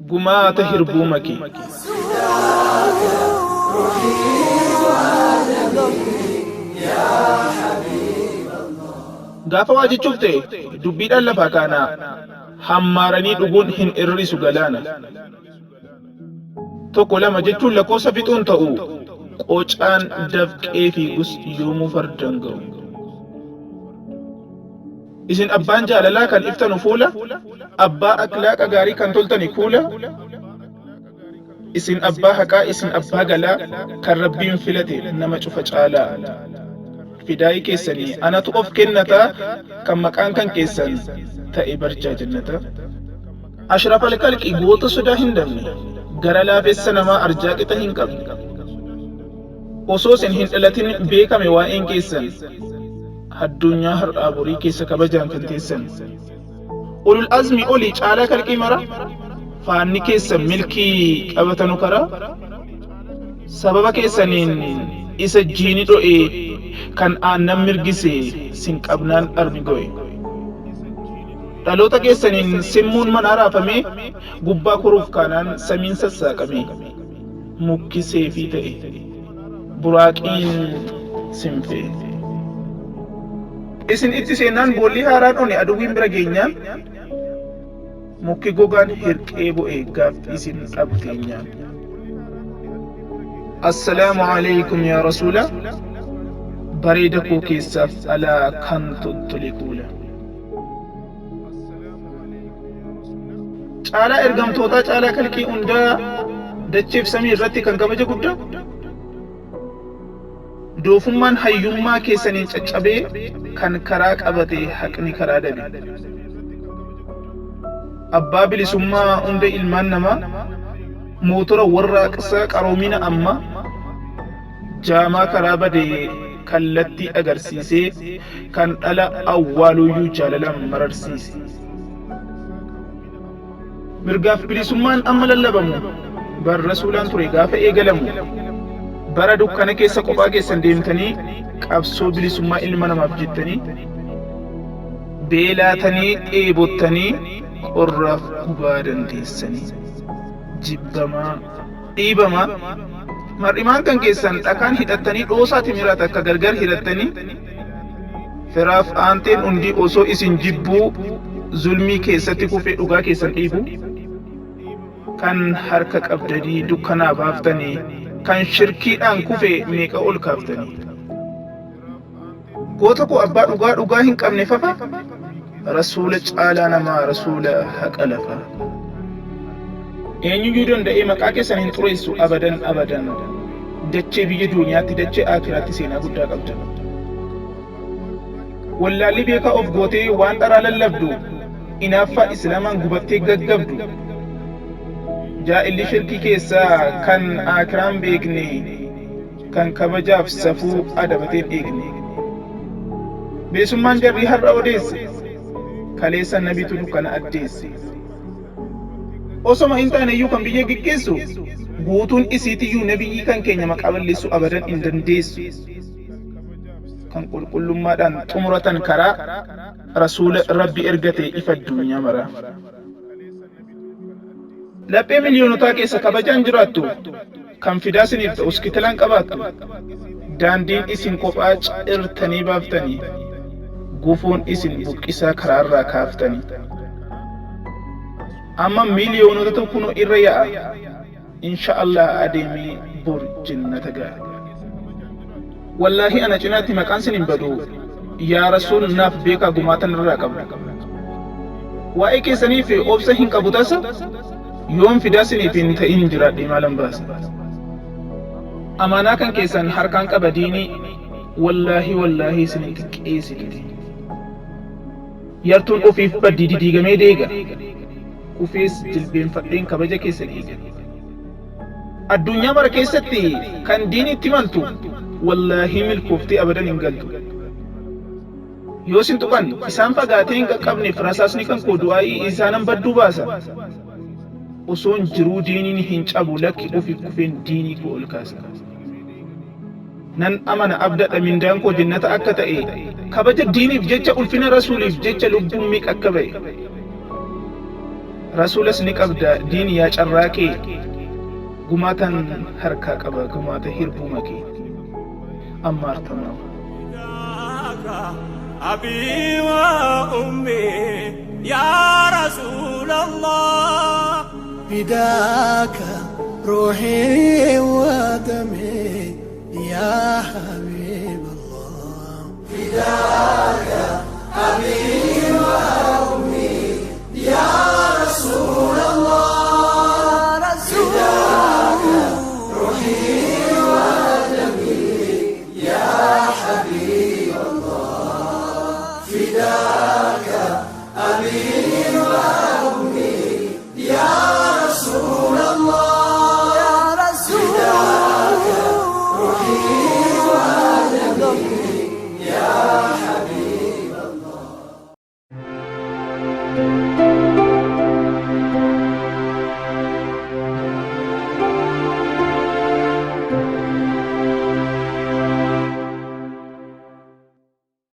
gumaata hirbuu maki gaafa waa jechuuf ta'e dubbiidhaan lafaa kaanaa hammaaranii dhuguun hin irrisu galaana. Tokko lama jechuun lakkoofsa fixuun ta'u qocaan dafqee fiigus yoomuu fardan ga'u. Isin abbaan jaalalaa kan iftanu fuula, abbaa akhlaaqa gaarii kan toltani kuula. Isin abbaa haqaa, isin abbaa galaa kan rabbiin filate nama cufa caalaa. Fidaayii keessanii anatu of kennataa kan maqaan kan keessan ta'e barjaa jannata. Ashrafal kalqi goota sodaa hin dabne, gara laafessa namaa arjaa qixa hin qabne. Osoo isin hin dhalatin beekame waa'een keessan, addunyaa har'aa borii keessa kabajaan kan teessan. Ulul azmi olii caalaa kalqii mara, faanni keessan milkii qabatanu karaa. Sababa keessaniin isa jiini dho'ee kan aannan mirgise sin qabnaan armi go'e. Dhaloota keessaniin simmuun mana raafame, gubbaa kuruuf kaanaan samiin sassaaqame. Mukkisee fi ta'e buraaqiin sinfe. Isin itti seenaan boolli haaraan one aduwwiin bira geenyaan, mukki gogaan hirqee bu'e gaaffii isin dhabdeenyaan. Assalaamu alaykum yaa rasuula, bareeda koo keessaaf alaa kan tottole kuula. Caalaa ergamtootaa caalaa kalqii hundaa dacheef samii irratti kan kabaja guddaa. Doofummaan hayyummaa keessaniin caccabee kan karaa qabate haqni karaa dabe. Abbaa bilisummaa hunda ilmaan namaa, mootora warraaqsaa qaroomina amma, jaamaa karaa badee kallattii agarsiisee kan dhala awwaaluyyuu jaalalaan mararsiise. Mirgaaf bilisummaan amma lallabamu, bar rasuulaan ture gaafa eegalamu. Bara dukkana keessa kophaa keessan deemtanii qabsoo bilisummaa ilma namaaf jettanii, beelaatanii dheebottanii qorraaf gubaa dandeessanii. Jibbamaa dhiibamaa mar'imaan kan keessan dhakaan hidhattanii dhoosaa timiraa takka gargar hidhattanii, firaaf aanteen hundi osoo isin jibbuu zulmii keessatti kufee dhugaa keessan dhiibu. Kan harka qabdanii dukkanaa baaftanii, kan shirkiidhaan kufe meeqa ol kaaftanii. Goota koo abbaa dhugaa hin qabne fafa, rasuula caalaa namaa rasuula haqa lafa. Eenyuyyuu danda'ee maqaa keessan hin xureessu abadan abadan. Dachee biyya duuniyaatti dachee aakiraatti seenaa guddaa qabda. Wallaalli beekaa of gootee waan dharaa lallabdu, inaaffaa islaamaan gubattee gaggabdu. Jaa'illi shirkii keessaa kan aakiraan beekne, kan kabajaaf safuu adabateen eegne. Beesummaan jarrii har'a odeesse, kaleessa nabitu dukkana addeesse. Osoma hin taaneyyuu kan biyya geggeessu, guutuun isiitiyyuu nabiyyii kan keenya maqaa balleessu abadan hin dandeessu. Kan qulqullummaadhaan xumuratan karaa, rasuula rabbi ergate ifa addunyaa maraa. Laphee miliyoonotaa keessa kabajaan jiraattu, kan fidaa isiniif ta'u hospitaalaan qabaattu. Daandiin isin kophaa cirtanii baaftanii, gufuun isin buqqisaa karaarraa kaaftanii. Amma miliyoonota tokko irra yaa'a, inshaallah adeemee bor jannata ga'a. Wallaahi ana cinaatti maqaan isin hin badu, yaa rasuul naaf beekaa gumaatan irraa qabna. Waa'ee keessaniif obsa hin qabu tasa, yoom fidaa isiniif hin ta'in jiraadhe maalan baasa. Amaanaa kan keessan harkaan qaba diinii, wallaahi isin xiqqeessite. Yartuun ofiif baddii didiigamee deega, kufees jilbeenfadheen kabaja keessan eega. Addunyaa mara keessatti kan diinitti mantu, wallaahi milkooftee abadan hin galtu. yoo sin tuqan isaan fagaatee hin qaqqabneef rasaasni kan koo du'aa'ii isaanan badduu baasa osoon jiruu diiniin hin cabu lakki ofi kufeen diinii koo ol kaasa nan amana abdadha mindaan koo jannata akka ta'e kabaja diiniif jecha ulfina rasuuliif jecha lubbuun miiq akka ba'e rasuulas ni qabda diini yaa carraa kee gumaatan harkaa qaba gumaata hirbuma kee ammaartamaa أبي وأمي يا رسول الله فداك روحي ودمي يا حبيب الله فداك أبي